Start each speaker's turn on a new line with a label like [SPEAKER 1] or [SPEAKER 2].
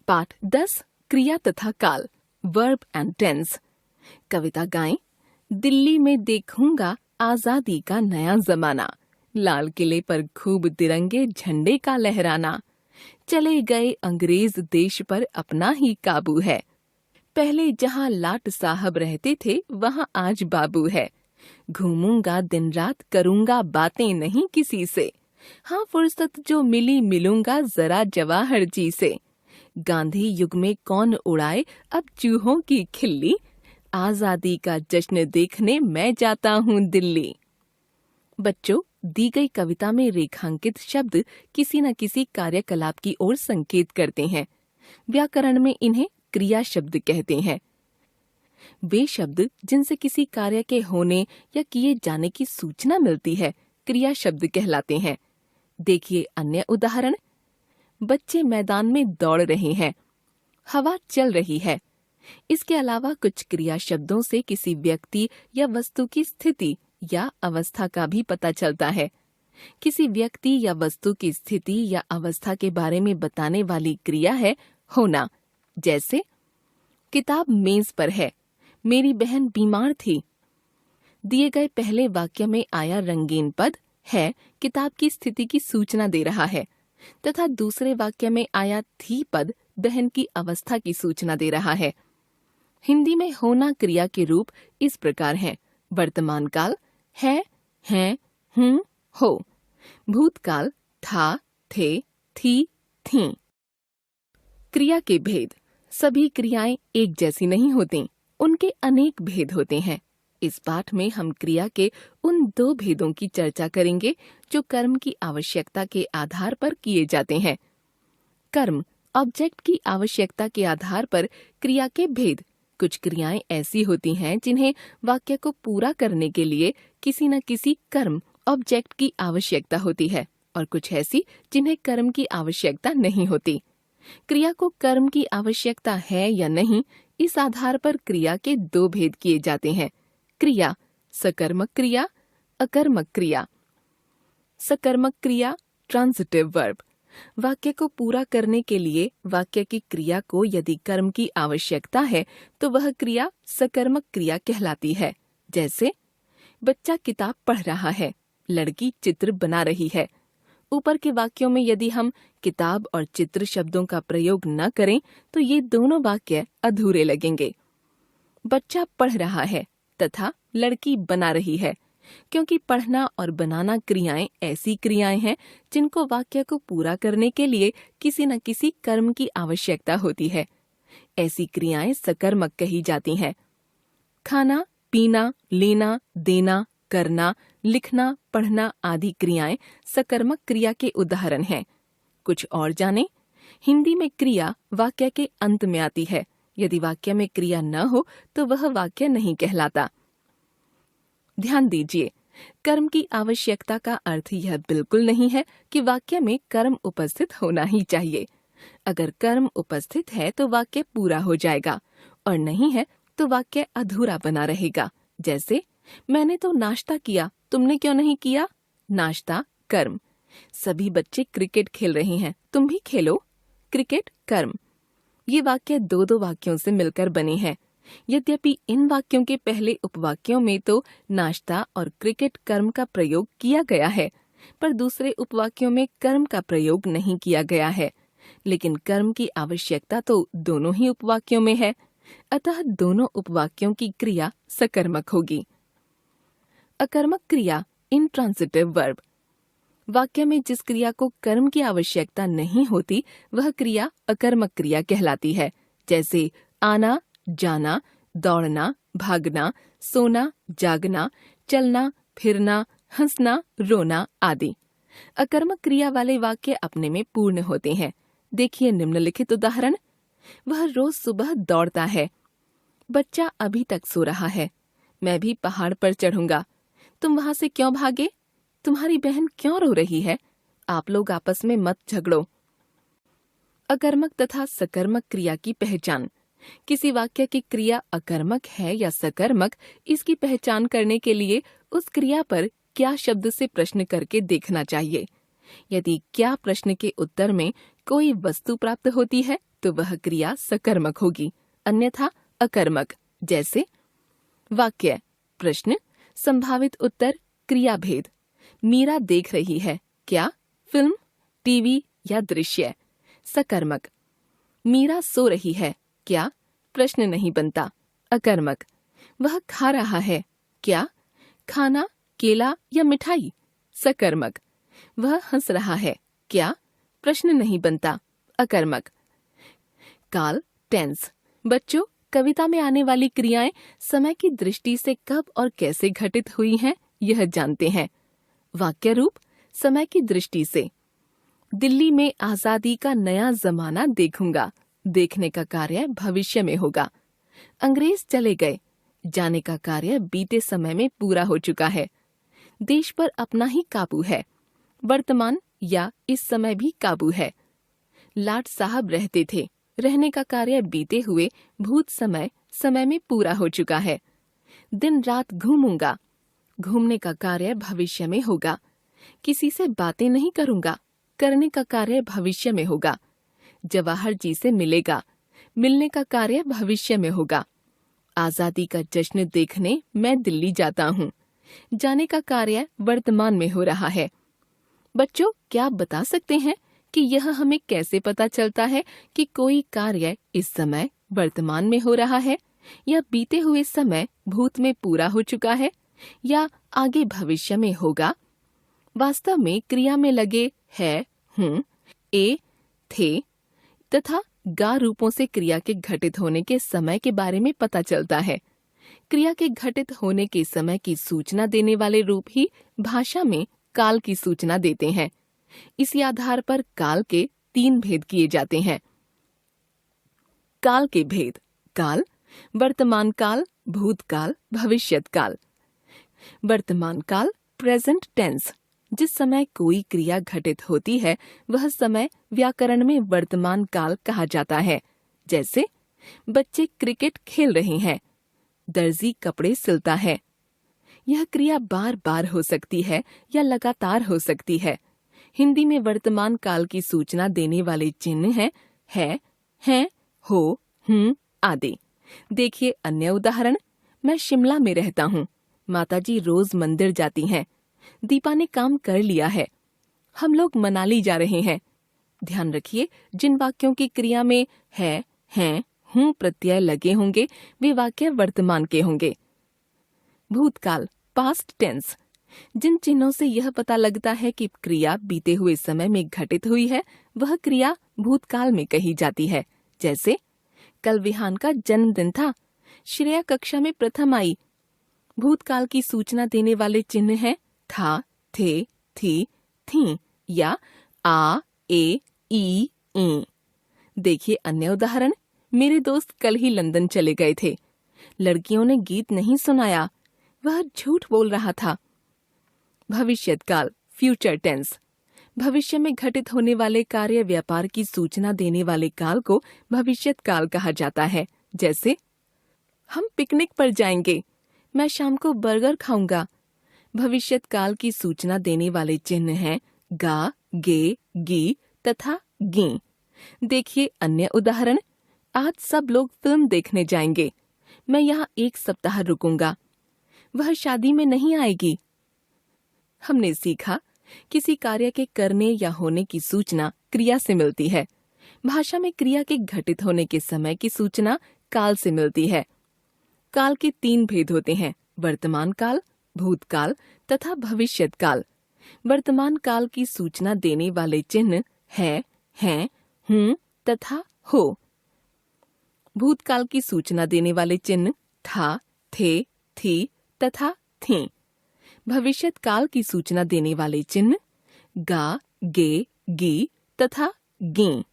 [SPEAKER 1] पाठ 10 क्रिया तथा काल वर्ब एंड टेंस। कविता गाएं। दिल्ली में देखूंगा आजादी का नया जमाना, लाल किले पर खूब तिरंगे झंडे का लहराना। चले गए अंग्रेज देश पर अपना ही काबू है, पहले जहां लाट साहब रहते थे वहां आज बाबू है। घूमूंगा दिन रात करूंगा बातें नहीं किसी से, हाँ फुर्सत जो मिली मिलूंगा जरा जवाहर जी से। गांधी युग में कौन उड़ाए अब चूहों की खिल्ली, आजादी का जश्न देखने मैं जाता हूँ दिल्ली। बच्चों, दी गई कविता में रेखांकित शब्द किसी न किसी कार्यकलाप की ओर संकेत करते हैं। व्याकरण में इन्हें क्रिया शब्द कहते हैं। वे शब्द जिनसे किसी कार्य के होने या किए जाने की सूचना मिलती है क्रिया शब्द कहलाते हैं। देखिए अन्य उदाहरण। बच्चे मैदान में दौड़ रहे हैं, हवा चल रही है। इसके अलावा कुछ क्रिया शब्दों से किसी व्यक्ति या वस्तु की स्थिति या अवस्था का भी पता चलता है। किसी व्यक्ति या वस्तु की स्थिति या अवस्था के बारे में बताने वाली क्रिया है होना। जैसे किताब मेज पर है, मेरी बहन बीमार थी। दिए गए पहले वाक्य में आया रंगीन पद है किताब की स्थिति की सूचना दे रहा है, तथा दूसरे वाक्य में आया थी पद बहन की अवस्था की सूचना दे रहा है। हिंदी में होना क्रिया के रूप इस प्रकार हैं। वर्तमान काल है, हैं, हूँ, हो। भूतकाल था, थे, थी, थीं। क्रिया के भेद। सभी क्रियाएं एक जैसी नहीं होती, उनके अनेक भेद होते हैं। इस पाठ में हम क्रिया के उन दो भेदों की चर्चा करेंगे जो कर्म की आवश्यकता के आधार पर किए जाते हैं। कर्म ऑब्जेक्ट की आवश्यकता के आधार पर क्रिया के भेद। कुछ क्रियाएं ऐसी होती हैं जिन्हें वाक्य को पूरा करने के लिए किसी न किसी कर्म ऑब्जेक्ट की आवश्यकता होती है, और कुछ ऐसी जिन्हें कर्म की आवश्यकता नहीं होती। क्रिया को कर्म की आवश्यकता है या नहीं, इस आधार पर क्रिया के दो भेद किए जाते हैं। क्रिया सकर्मक क्रिया, अकर्मक क्रिया। सकर्मक क्रिया ट्रांजिटिव वर्ब। वाक्य को पूरा करने के लिए वाक्य की क्रिया को यदि कर्म की आवश्यकता है तो वह क्रिया सकर्मक क्रिया कहलाती है। जैसे बच्चा किताब पढ़ रहा है, लड़की चित्र बना रही है। ऊपर के वाक्यों में यदि हम किताब और चित्र शब्दों का प्रयोग न करें तो ये दोनों वाक्य अधूरे लगेंगे। बच्चा पढ़ रहा है तथा लड़की बना रही है, क्योंकि पढ़ना और बनाना क्रियाएं ऐसी क्रियाएं हैं जिनको वाक्य को पूरा करने के लिए किसी न किसी कर्म की आवश्यकता होती है। ऐसी क्रियाएं सकर्मक कही जाती हैं। खाना, पीना, लेना, देना, करना, लिखना, पढ़ना आदि क्रियाएं सकर्मक क्रिया के उदाहरण हैं। कुछ और जानें। हिंदी में क्रिया वाक्य के अंत में आती है। यदि वाक्य में क्रिया न हो तो वह वाक्य नहीं कहलाता। ध्यान दीजिए, कर्म की आवश्यकता का अर्थ यह बिल्कुल नहीं है कि वाक्य में कर्म उपस्थित होना ही चाहिए। अगर कर्म उपस्थित है तो वाक्य पूरा हो जाएगा, और नहीं है तो वाक्य अधूरा बना रहेगा। जैसे मैंने तो नाश्ता किया, तुमने क्यों नहीं किया? नाश्ता कर्म। सभी बच्चे क्रिकेट खेल रहे हैं, तुम भी खेलो। क्रिकेट कर्म। ये वाक्य दो दो वाक्यों से मिलकर बने हैं। यद्यपि इन वाक्यों के पहले उपवाक्यों में तो नाश्ता और क्रिकेट कर्म का प्रयोग किया गया है, पर दूसरे उपवाक्यों में कर्म का प्रयोग नहीं किया गया है। लेकिन कर्म की आवश्यकता तो दोनों ही उपवाक्यों में है, अतः दोनों उपवाक्यों की क्रिया सकर्मक होगी। अकर्मक क्रिया इंट्रांजिटिव वर्ब। वाक्य में जिस क्रिया को कर्म की आवश्यकता नहीं होती वह क्रिया अकर्मक क्रिया कहलाती है। जैसे आना, जाना, दौड़ना, भागना, सोना, जागना, चलना, फिरना, हंसना, रोना आदि। अकर्मक क्रिया वाले वाक्य अपने में पूर्ण होते हैं। देखिए निम्नलिखित उदाहरण। वह रोज सुबह दौड़ता है। बच्चा अभी तक सो रहा है। मैं भी पहाड़ पर चढ़ूंगा। तुम वहां से क्यों भागे? तुम्हारी बहन क्यों रो रही है? आप लोग आपस में मत झगड़ो। अकर्मक तथा सकर्मक क्रिया की पहचान। किसी वाक्य की क्रिया अकर्मक है या सकर्मक, इसकी पहचान करने के लिए उस क्रिया पर क्या शब्द से प्रश्न करके देखना चाहिए। यदि क्या प्रश्न के उत्तर में कोई वस्तु प्राप्त होती है तो वह क्रिया सकर्मक होगी, अन्यथा अकर्मक। जैसे वाक्य, प्रश्न, संभावित उत्तर, क्रिया भेद। मीरा देख रही है, क्या? फिल्म, टीवी या दृश्य। सकर्मक। मीरा सो रही है, क्या? प्रश्न नहीं बनता, अकर्मक। वह खा रहा है, क्या? खाना, केला या मिठाई। सकर्मक। वह हंस रहा है, क्या? प्रश्न नहीं बनता, अकर्मक। काल, टेंस। बच्चों, कविता में आने वाली क्रियाएं समय की दृष्टि से कब और कैसे घटित हुई हैं, यह जानते हैं। वाक्य रूप, समय की दृष्टि से। दिल्ली में आजादी का नया जमाना देखूंगा। देखने का कार्य भविष्य में होगा। अंग्रेज चले गए। जाने का कार्य बीते समय में पूरा हो चुका है। देश पर अपना ही काबू है। वर्तमान या इस समय भी काबू है। लाट साहब रहते थे। रहने का कार्य बीते हुए भूत समय समय में पूरा हो चुका है। दिन रात घूमूंगा। घूमने का कार्य भविष्य में होगा। किसी से बातें नहीं करूंगा। करने का कार्य भविष्य में होगा। जवाहर जी से मिलेगा। मिलने का कार्य भविष्य में होगा। आजादी का जश्न देखने मैं दिल्ली जाता हूँ। जाने का कार्य वर्तमान में हो रहा है। बच्चों, क्या आप बता सकते हैं कि यह हमें कैसे पता चलता है कि कोई कार्य इस समय वर्तमान में हो रहा है, या बीते हुए समय भूत में पूरा हो चुका है, या आगे भविष्य में होगा? वास्तव में क्रिया में लगे है, हूँ, ए, थे तथा गा रूपों से क्रिया के घटित होने के समय के बारे में पता चलता है। क्रिया के घटित होने के समय की सूचना देने वाले रूप ही भाषा में काल की सूचना देते हैं। इसी आधार पर काल के 3 भेद किए जाते हैं। काल के भेद। काल, वर्तमान काल, भूतकाल, भविष्यत काल। वर्तमान काल, प्रेजेंट टेंस। जिस समय कोई क्रिया घटित होती है वह समय व्याकरण में वर्तमान काल कहा जाता है। जैसे बच्चे क्रिकेट खेल रहे हैं। दर्जी कपड़े सिलता है। यह क्रिया बार बार हो सकती है या लगातार हो सकती है। हिंदी में वर्तमान काल की सूचना देने वाले चिन्ह है, हैं, हो, हूँ आदि। देखिए अन्य उदाहरण। मैं शिमला में रहता हूँ। माताजी रोज मंदिर जाती हैं। दीपा ने काम कर लिया है। हम लोग मनाली जा रहे हैं। ध्यान रखिए, जिन वाक्यों की क्रिया में है, हैं, हूँ प्रत्यय लगे होंगे वे वाक्य वर्तमान के होंगे। भूतकाल, पास्ट टेंस। जिन चिन्हों से यह पता लगता है कि क्रिया बीते हुए समय में घटित हुई है वह क्रिया भूतकाल में कही जाती है। जैसे कल विहान का जन्मदिन था। श्रेया कक्षा में प्रथम आई। भूतकाल की सूचना देने वाले चिन्ह हैं था, थे, थी, थीं या आ, ए, ई, ई। देखिए अन्य उदाहरण। मेरे दोस्त कल ही लंदन चले गए थे। लड़कियों ने गीत नहीं सुनाया। वह झूठ बोल रहा था। भविष्यत काल, फ्यूचर टेंस। भविष्य में घटित होने वाले कार्य व्यापार की सूचना देने वाले काल को भविष्यत काल कहा जाता है। जैसे हम पिकनिक पर जाएंगे। मैं शाम को बर्गर खाऊंगा। भविष्यत काल की सूचना देने वाले चिन्ह हैं गा, गे, गी तथा गी। देखिए अन्य उदाहरण। आज सब लोग फिल्म देखने जाएंगे। मैं यहाँ 1 सप्ताह रुकूंगा। वह शादी में नहीं आएगी। हमने सीखा, किसी कार्य के करने या होने की सूचना क्रिया से मिलती है। भाषा में क्रिया के घटित होने के समय की सूचना काल से मिलती है। काल के 3 भेद होते हैं, वर्तमान काल, भूतकाल तथा भविष्यत काल। वर्तमान काल की सूचना देने वाले चिन्ह है, हैं, हूँ तथा हो। भूतकाल की सूचना देने वाले चिन्ह था, थे, थी तथा थीं। भविष्यत काल की सूचना देने वाले चिन्ह गा, गे, गी तथा गी।